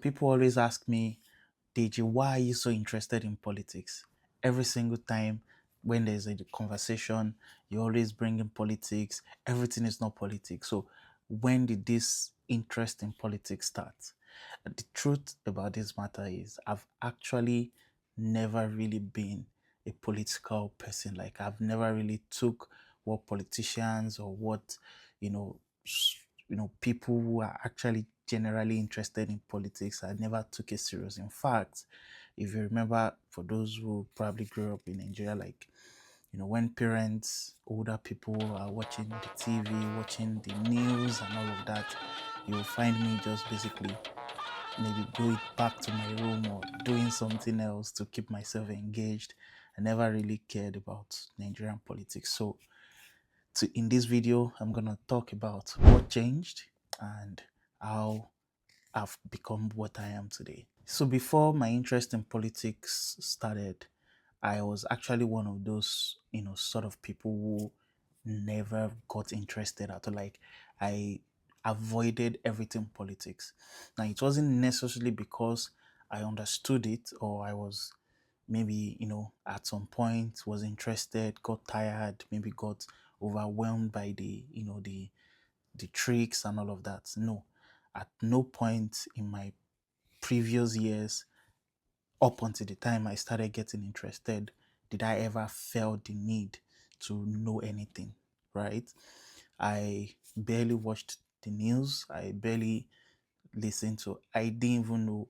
People always ask me, Deji, why are you so interested in politics? Every single time when there's a conversation, you always bring in politics. Everything is not politics. So when did this interest in politics start? The truth about this matter is I've actually never really been a political person. Like I've never really took what politicians or what, you know, people who are actually generally interested in politics, I never took it serious. In fact, if you remember, for those who probably grew up in Nigeria, like, when parents, older people are watching the TV, watching the news and all of that, you'll find me just basically maybe going back to my room or doing something else to keep myself engaged. I never really cared about Nigerian politics. So in this video, I'm gonna talk about what changed and how I've become what I am today. So before my interest in politics started, I was actually one of those, sort of people who never got interested at all. Like I avoided everything politics. Now it wasn't necessarily because I understood it or I was maybe, at some point was interested, got tired, maybe got overwhelmed by the tricks and all of that. No, at no point in my previous years, up until the time I started getting interested, did I ever feel the need to know anything, right? I barely watched the news. I barely listened to, I didn't even know,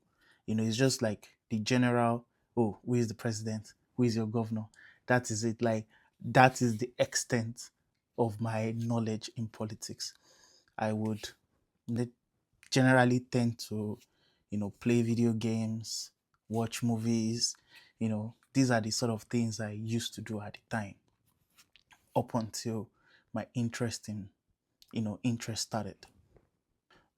it's just like the general, oh, who is the president? Who is your governor? That is it. Like, that is the extent of my knowledge in politics. I would generally tend to, play video games, watch movies. These are the sort of things I used to do at the time, up until my interest started.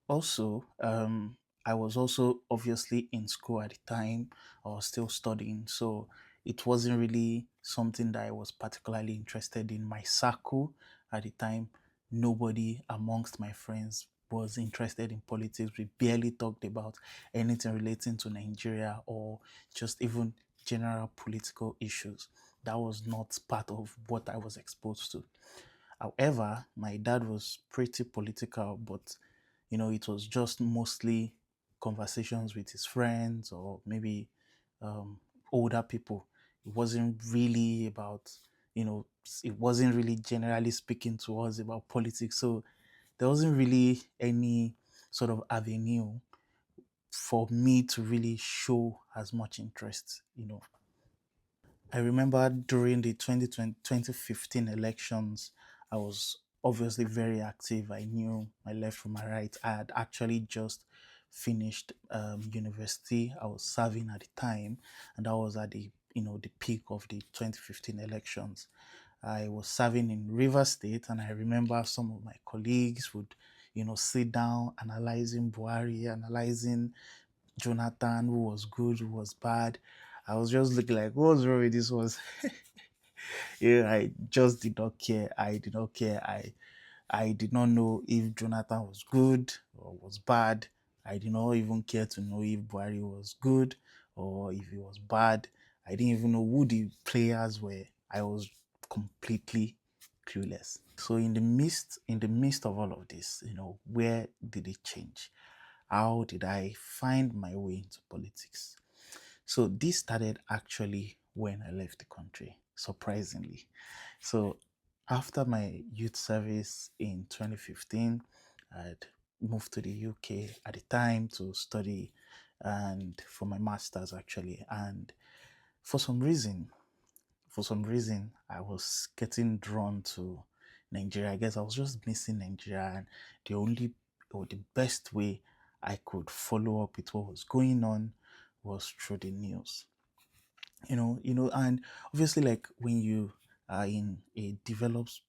Also, I was also obviously in school at the time. I was still studying, so it wasn't really something that I was particularly interested in. My circle at the time, nobody amongst my friends was interested in politics. We barely talked about anything relating to Nigeria or just even general political issues. That was not part of what I was exposed to. However, my dad was pretty political, but it was just mostly conversations with his friends or maybe older people. It wasn't really about, it wasn't really generally speaking to us about politics. So there wasn't really any sort of avenue for me to really show as much interest. I remember during the 2015 elections, I was obviously very active. I knew my left from my right. I had actually just finished university. I was serving at the time, and that was at the peak of the 2015 elections. I was serving in River State, and I remember some of my colleagues would, sit down analyzing Buhari, analyzing Jonathan, who was good, who was bad. I was just looking like, what's wrong with this? Was yeah, I just did not care. I did not care. I did not know if Jonathan was good or was bad. I did not even care to know if Buhari was good or if he was bad. I didn't even know who the players were. I was completely clueless. So in the midst of all of this, where did it change? How did I find my way into politics? So this started actually when I left the country, surprisingly. So after my youth service in 2015, I'd moved to the UK at the time to study and for my masters actually. And for some reason, I was getting drawn to Nigeria. I guess I was just missing Nigeria, and the only or the best way I could follow up with what was going on was through the news. And obviously, like when you are in a developed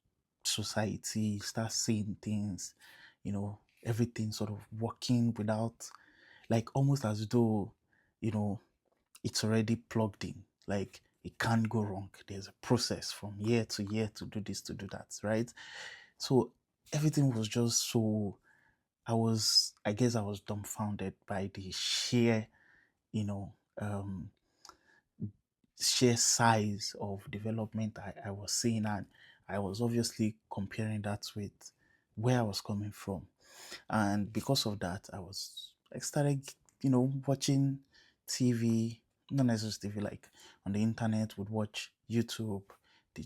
society, you start seeing things, everything sort of working without, like almost as though, you know, it's already plugged in. Like it can't go wrong. There's a process from year to year to do this, to do that, right? So everything was just so I guess I was dumbfounded by the you know, um, sheer size of development I was seeing, and I was obviously comparing that with where I was coming from. And because of that, I started, watching TV, not necessarily TV, like on the internet, would watch YouTube, the,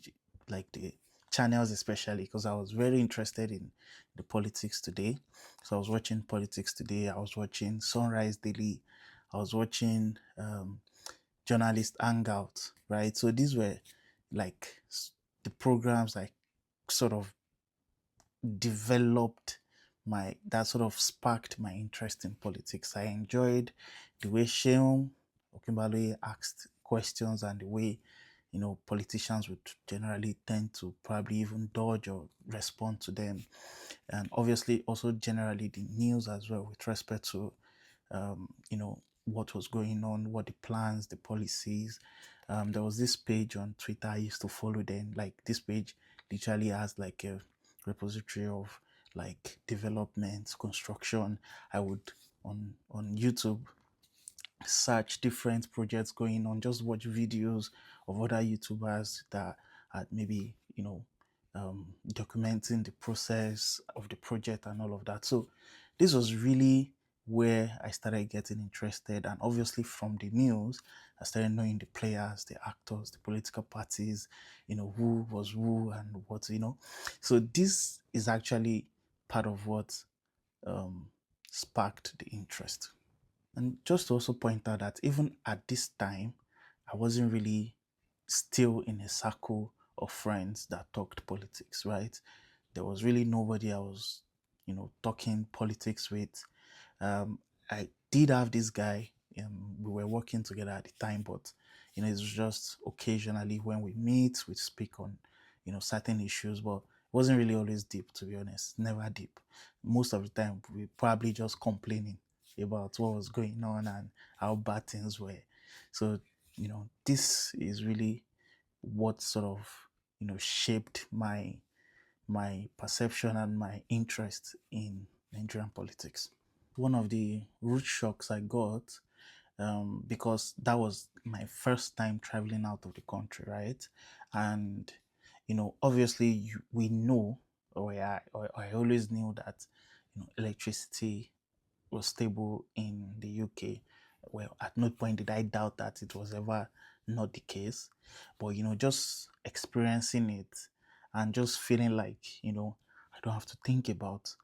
like the channels especially, because I was very interested in the politics today. So I was watching politics today. I was watching Sunrise Daily. I was watching journalist hangout, right? So these were like the programs like sort of developed that sort of sparked my interest in politics. I enjoyed the way Sheung Okimbale asked questions and the way politicians would generally tend to probably even dodge or respond to them, and obviously also generally the news as well with respect to what was going on, what the plans, the policies. There was this page on Twitter I used to follow then. Like this page literally has like a repository of like development, construction. I would on YouTube search different projects going on, just watch videos of other YouTubers that are maybe, documenting the process of the project and all of that. So this was really where I started getting interested. And obviously from the news, I started knowing the players, the actors, the political parties, who was who and what, So this is actually part of what um, sparked the interest. And just to also point out that even at this time, I wasn't really still in a circle of friends that talked politics, right? There was really nobody I was, talking politics with. um, I did have this guy. We were working together at the time, but it's just occasionally when we meet, we speak on certain issues, but it wasn't really always deep, to be honest. Never deep. Most of the time, we probably just complaining about what was going on and how bad things were. So this is really what sort of shaped my perception and my interest in Nigerian politics. One of the root shocks I got, because that was my first time traveling out of the country, right? And obviously we know, or I always knew that electricity was stable in the UK. Well, at no point did I doubt that it was ever not the case. But just experiencing it and just feeling like, I don't have to think about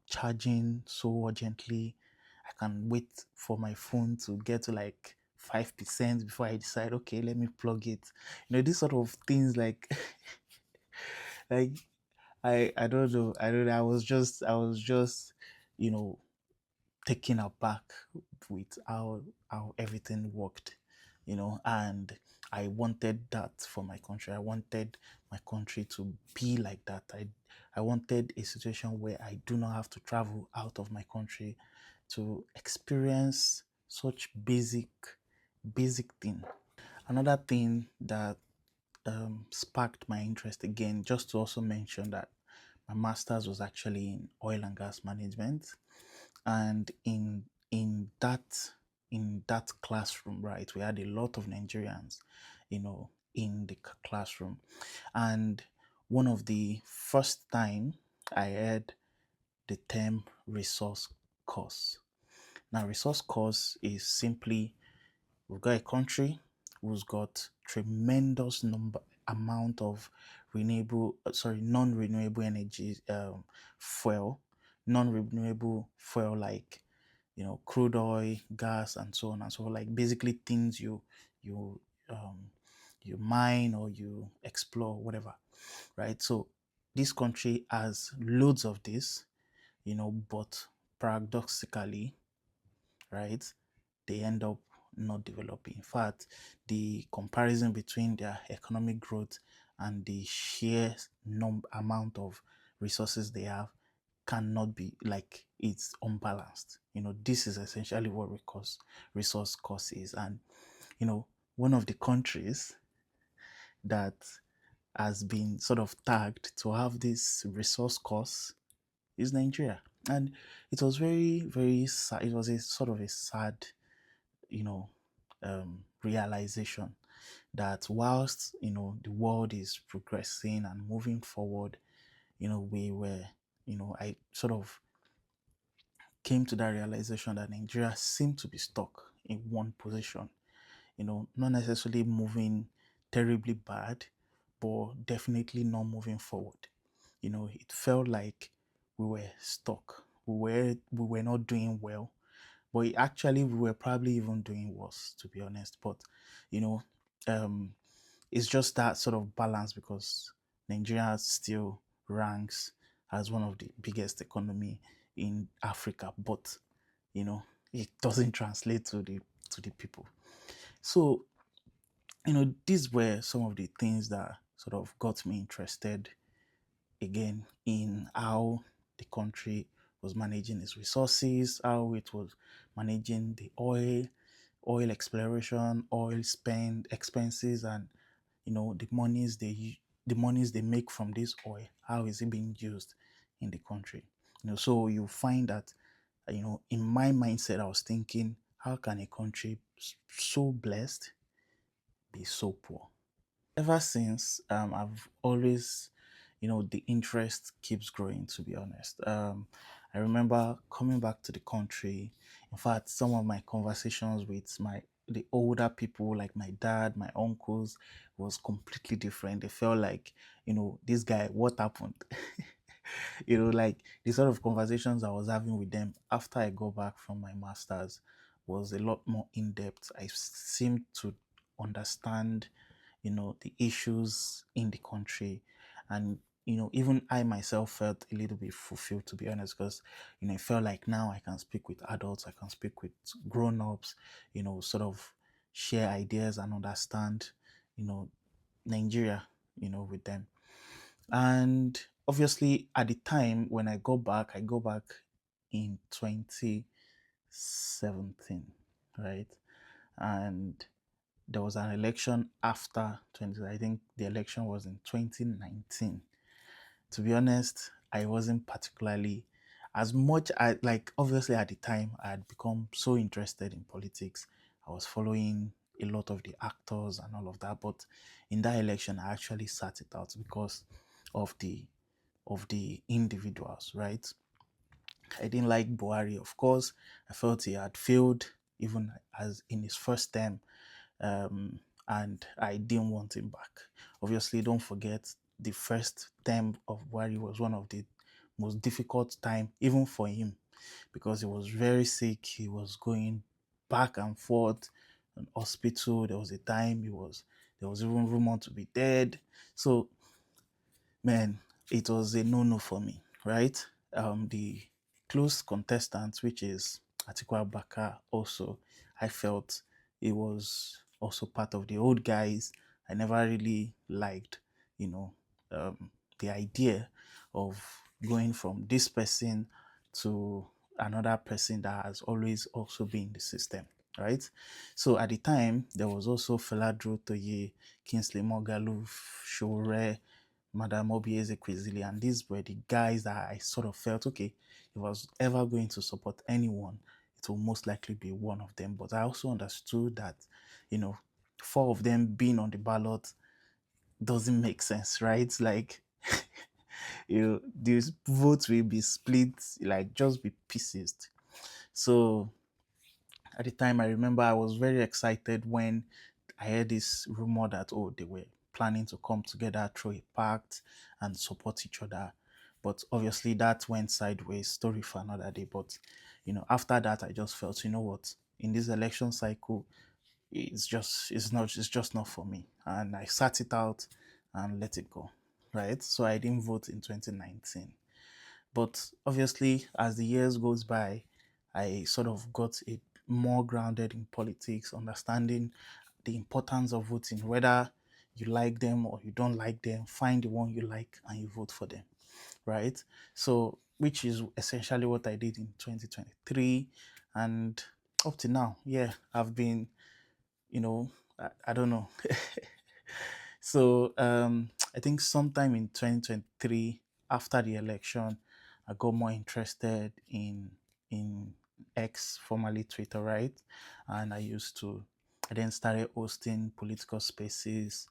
charging so urgently. I can wait for my phone to get to like 5% before I decide, okay, let me plug it. These sort of things like like I don't know. I don't know. I was just, you know, taken aback with how everything worked, and I wanted that for my country. I wanted my country to be like that. I wanted a situation where I do not have to travel out of my country to experience such basic thing. Another thing that sparked my interest again, just to also mention that my master's was actually in oil and gas management, and in that classroom, right, we had a lot of Nigerians, in the classroom, and one of the first time I heard the term resource course. Now, resource course is simply we've got a country who's got tremendous number amount of non-renewable energy, fuel, non-renewable fuel like crude oil, gas, and so on and so on. Like basically things you um, you mine or you explore, whatever, right? So this country has loads of this, but paradoxically, right, they end up not developing. In fact, the comparison between their economic growth and the sheer amount of resources they have cannot be, like, it's unbalanced. This is essentially what resource cost is. And one of the countries that has been sort of tagged to have this resource cost is Nigeria. And it was very, very sad. It was a sort of a sad, you know, realization that whilst, the world is progressing and moving forward, we were, I sort of came to that realization that Nigeria seemed to be stuck in one position, not necessarily moving terribly bad, but definitely not moving forward. It felt like we were stuck. We were not doing well, but actually we were probably even doing worse, to be honest. But you know, um, it's just that sort of balance because Nigeria still ranks as one of the biggest economy in Africa, but you know it doesn't translate to the people. So these were some of the things that sort of got me interested again in how the country was managing its resources, how it was managing the oil exploration, oil spend expenses, and the monies they make from this oil. How is it being used in the country? So you find that in my mindset, I was thinking, how can a country so blessed be so poor? Ever since, I've always, the interest keeps growing, to be honest. I remember coming back to the country. In fact, some of my conversations with the older people, like my dad, my uncles, was completely different. They felt like, this guy, what happened? Like the sort of conversations I was having with them after I got back from my master's was a lot more in depth. I seemed to understand, the issues in the country. And, even I myself felt a little bit fulfilled, to be honest, because, it felt like now I can speak with adults, I can speak with grown ups, sort of share ideas and understand, you know, Nigeria, with them. And obviously, at the time when I go back in 2017, right? And there was an election after 20. I think the election was in 2019. To be honest, I wasn't particularly as much. I like obviously at the time I had become so interested in politics. I was following a lot of the actors and all of that. But in that election, I actually sat it out because of the individuals, right? I didn't like Buhari, of course. I felt he had failed even as in his first term, um, and I didn't want him back. Obviously, don't forget the first term of Buhari was one of the most difficult time even for him because he was very sick. He was going back and forth in hospital. There was a time there was even rumor to be dead. So man, it was a no-no for me, right? The close contestant, which is Atiku Abubakar, also, I felt it was also part of the old guys. I never really liked, you know, the idea of going from this person to another person that has always also been in the system, right? So at the time, there was also Feladro Toye, Kingsley Moghalu, Shore, Madam Obieze Kwezili, and these were the guys that I sort of felt, okay, if I was ever going to support anyone, it will most likely be one of them. But I also understood that, you know, four of them being on the ballot doesn't make sense, right? Like, these votes will be split, like just be pieces. So at the time, I remember I was very excited when I heard this rumor that, oh, they were planning to come together, throw a pact, and support each other. But obviously, that went sideways. Story for another day. But after that, I just felt, what, in this election cycle, it's just not for me, and I sat it out and let it go. Right. So I didn't vote in 2019. But obviously, as the years goes by, I sort of got it more grounded in politics, understanding the importance of voting, whether you like them or you don't like them, find the one you like and you vote for them, right? So, which is essentially what I did in 2023. And up to now, yeah, I've been, I don't know. So, I think sometime in 2023, after the election, I got more interested in X, formerly Twitter, right? And I then started hosting political spaces,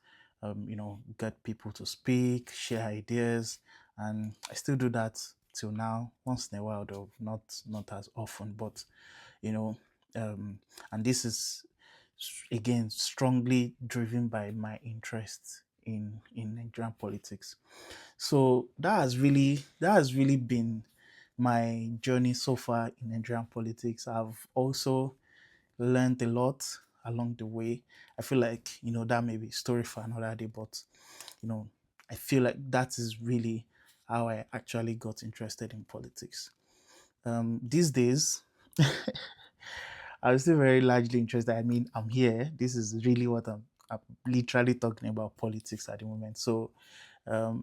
get people to speak, share ideas, and I still do that till now, once in a while, though not as often, but you know, um, and this is again strongly driven by my interest in Nigerian politics. So that has really been my journey so far in Nigerian politics. I've also learned a lot along the way. I feel like that may be a story for another day, but you know I feel like that is really how I actually got interested in politics. These days, I'm still very largely interested. I mean, I'm here. This is really what I'm literally talking about politics at the moment. So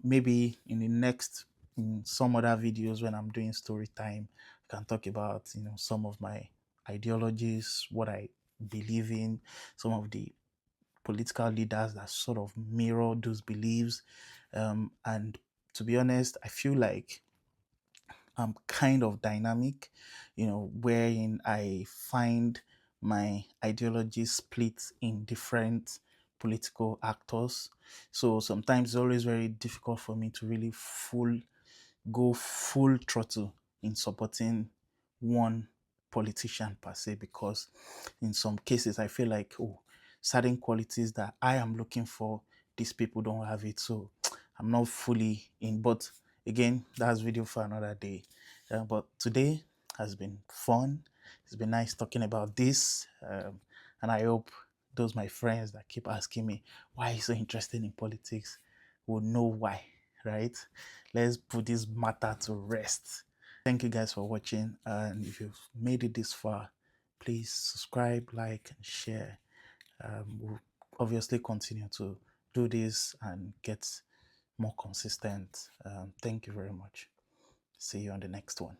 maybe in some other videos when I'm doing story time, I can talk about some of my ideologies, what I believe in, some of the political leaders that sort of mirror those beliefs. And to be honest, I feel like kind of dynamic, wherein I find my ideology split in different political actors. So sometimes it's always very difficult for me to really go full throttle in supporting one politician per se, because in some cases I feel like, oh, certain qualities that I am looking for, these people don't have it, so I'm not fully in. But again, that's video for another day. But today has been fun. It's been nice talking about this, and I hope those my friends that keep asking me why are you so interested in politics will know why, right? Let's put this matter to rest. Thank you guys for watching, and if you've made it this far, please subscribe, like, and share. We'll obviously continue to do this and get more consistent. Thank you very much. See you on the next one.